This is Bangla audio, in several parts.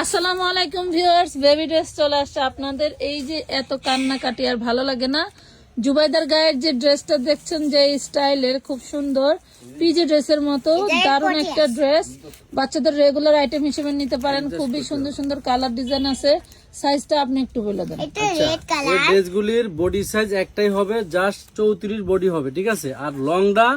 আসসালামু আলাইকুম ভিউয়ার্স, বেবি ড্রেস চলে আসছে আপনাদের। এই যে এত কান্নাকাটি আর ভালো লাগে না। জুবাইদার গায়ের যে ড্রেসটা দেখছেন, যে স্টাইলের, খুব সুন্দর পিজে ড্রেসের মতো দারুণ একটা ড্রেস। বাচ্চাদের রেগুলার আইটেম হিসেবে নিতে পারেন। খুবই সুন্দর সুন্দর কালার ডিজাইন আছে। সাইজটা আপনি একটু বলে দেন। এই ড্রেসগুলির বডি সাইজ একটাই হবে, জাস্ট 34 বডি হবে, ঠিক আছে। আর লংটা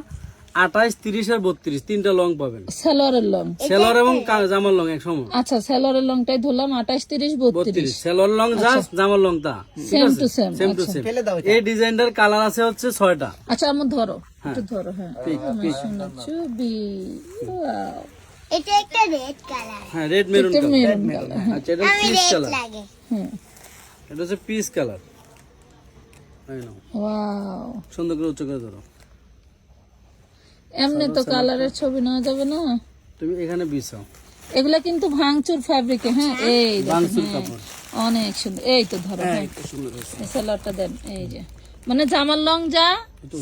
28, 30 আর 32 তিনটা লং পাবেন। সালোয়ারের লং, সেলর এবং জামার লং এক সমান। আচ্ছা, সালোয়ারের লংটাই ধরলাম 28, 30, 32। সেলর লং জাস্ট, জামার লং তা same to same. Same to same. এই ডিজাইনটার কালার আছে হচ্ছে 6টা। আচ্ছা, আমার ধরো একটু ধরো। হ্যাঁ, আমার সোনা চুবি। ওয়াও, এটা একটা রেড কালার। হ্যাঁ, রেড মেরুন এটা কালার। Maroon colour. আচ্ছা, এটা আমি পিস রেড কালার। লাগে। হ্যাঁ, এটা হচ্ছে পিস কালার। এই নাও, ওয়াও। সুন্দর করে উচ্চ করে ধরো। এমনি তো কালারের ছবি নেওয়া যাবে না। তুমি এখানে বিছাও। এগুলা কিন্তু ভাঙচুর ফ্যাব্রিকে। হ্যাঁ, এই দেখেন, বাংসুর হ্যাঁ, কাপড়। অনেক সুন্দর। এই তো ধরো। হ্যাঁ, সুন্দর হয়েছে। এই সালোয়ারটা দেন। এই যে মানে জামার লং যা,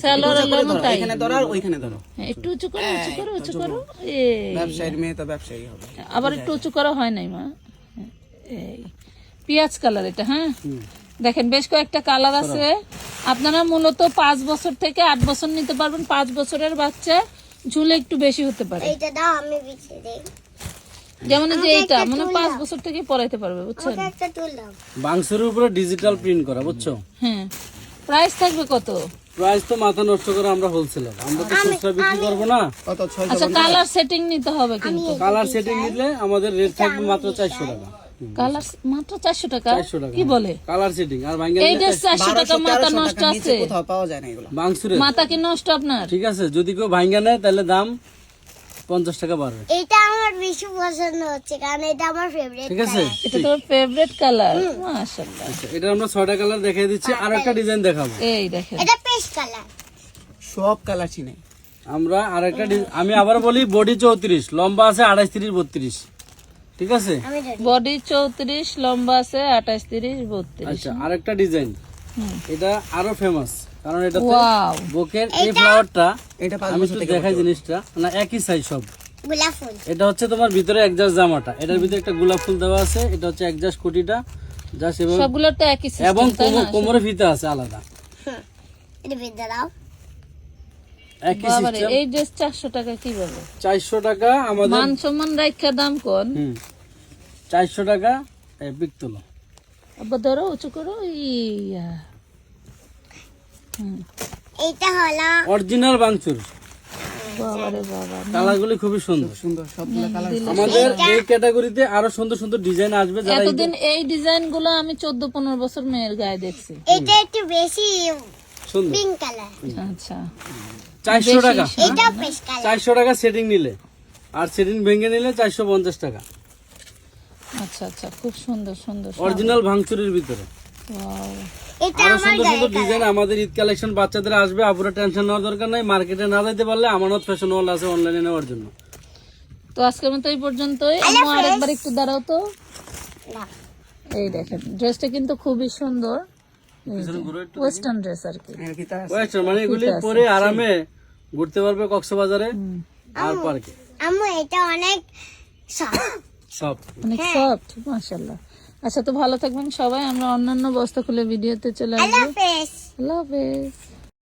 সালোয়ারের লং তাই। এখানে ধরো আর ওইখানে ধরো। হ্যাঁ, একটু উঁচু করো, উঁচু করো, উঁচু করো। এই ব্যবসায়ীর মেয়ে তো ব্যবসায়ী হবে। আবার একটু উঁচু করা হয় নাই মা। হ্যাঁ, এই পেঁয়াজ কালার এটা। হ্যাঁ, দেখেন বেশ কয়েকটা কালার আছে। আপনারা মূলত 5 বছর থেকে 8 বছর নিতে পারবেন। 5 বছরের বাচ্চা ঝুলে একটু বেশি হতে পারে। এইটা দাও, আমি বিছিয়ে দেই। যেমন এই যে এটা মানে 5 বছর থেকে পরাইতে পারবে, বুঝছেন? আমাকে একটা টুল দাও। বাংসুরের উপরে ডিজিটাল প্রিন্ট করা, বুঝছো? হ্যাঁ, প্রাইস থাকবে কত? প্রাইস তো মাথা নষ্ট করে আমরা হোলসেলার, আমরা তো খুচরা বিক্রি করবো না। কত 6 আচ্ছা, কালার সেটিং নিতে হবে কিন্তু। কালার সেটিং নিলে আমাদের রেট থাকবে মাত্র 400 টাকা। কালার মাত্র 400 টাকা? 400 টাকা কি বলে? Colour setting. আর ভাঙ্গা এই ড্রেস 400 টাকা মাথা নষ্ট টাকা আছে? নিচে কোথাও পাওয়া যায় না এগুলো। বাংসুরে, মাথা কি নষ্ট আপনার? ঠিক আছে। যদি কেউ ভাঙ্গা নেয় তাহলে দাম 50 টাকা বাড়বে, এটা আমার বেশি পছন্দ হচ্ছে, কারণ এটা আমার ফেভারিট। ঠিক আছে। এটা তোমার ফেভারিট কালার? মাশাআল্লাহ। আচ্ছা, এটা আমরা 6টা কালার দেখিয়ে দিচ্ছি। আর একটা ডিজাইন দেখাবো। এই দেখেন, এটা পেস্ট কালার। সব কালার চিনে। আমরা আর একটা আমি আবার বলি, বডি 34, লম্বা আছে 28, 30, 32, ঠিক আছে। আমি জানি। বডি 34, লম্বা আছে 28, 30, 32। আচ্ছা, আর একটা ডিজাইন, এটা আরো ফেমাস, কারণ এটা ওয়াও, বুকের এই ফ্লাওয়ারটা, এটা 5 আমি বছর একটু থেকে দেখাই জিনিসটা, না একই সাইজ সব। গোলাপ ফুল। এটা হচ্ছে তোমার ভিতরে একজাস্ট জামাটা, এটার ভিতরে একটা গোলাপ ফুল দেওয়া আছে। এটা হচ্ছে একজাস্ট কুটিটা, জাস্ট এবং সবগুলোর তো একই এবং সিস্টেম, তাই না? কোমরে ফিতা আছে আলাদা, এটা বেঁধে দাও। একই বাবারে, সিস্টেম। এই ড্রেস 400 টাকা কি বলে? 400 টাকা আমাদের। মান সম্মান রাখা দাম কোন? 400 টাকা বিকতলো। আব্বা ধরো, উঁচু করো। ইয়া, এইটা হলো অরিজিনাল বাংচুর। বাবারে বাবা। কালারগুলি খুবই সুন্দর। সুন্দর সবগুলো কালার। আমাদের এই ক্যাটাগরিতে আরো সুন্দর সুন্দর ডিজাইন আসবে। যারা এতদিন এই ডিজাইন গুলো আমি 14-15 বছর মেয়ের গায়ে দেখছি। এটা একটু বেশি সুন্দর, পিঙ্ক কালার। আচ্ছা, 400 টাকা। এটাও পেস্ট কালার। 400 টাকা সেটিং নিলে, আর সেটিং ভেঙে নিলে 450 টাকা। আচ্ছা, আচ্ছা, খুব সুন্দর সুন্দর। অরিজিনাল ভাঙচুরের ভিতরে ওয়াও। এটা আরো আমার সুন্দর গায়ে সুন্দর ডিজাইন আমাদের ঈদ কালেকশন বাচ্চাদের আসবে। আপুরা টেনশন নেওয়ার দরকার নাই। মার্কেটে না যেতে পারলে আমানত ফ্যাশন ওয়াল আছে অনলাইনে নেওয়ার জন্য। তো আজকের মতো এই পর্যন্তই। আম্মু আরেকবার একটু দাঁড়াও তো। না। এই দেখেন, ড্রেসটা কিন্তু খুবই সুন্দর। ওয়েস্টার্ন ড্রেস আর কি। এর ভিতরে আছে। ওয়েস্টার্ন মানে এগুলি পরে আরামে ঘুরতে পারবে কক্সবাজারে আর পার্কে। আম্মু এটা অনেক সফট। সব অনেক সফট, মাশাআল্লাহ। আচ্ছা, তো ভালো থাকবেন সবাই। আমরা অন্যান্য বস্তা খুলে ভিডিওতে চলে আল্লাহ আসবো। হাফেজ। আল্লাহ হাফেজ।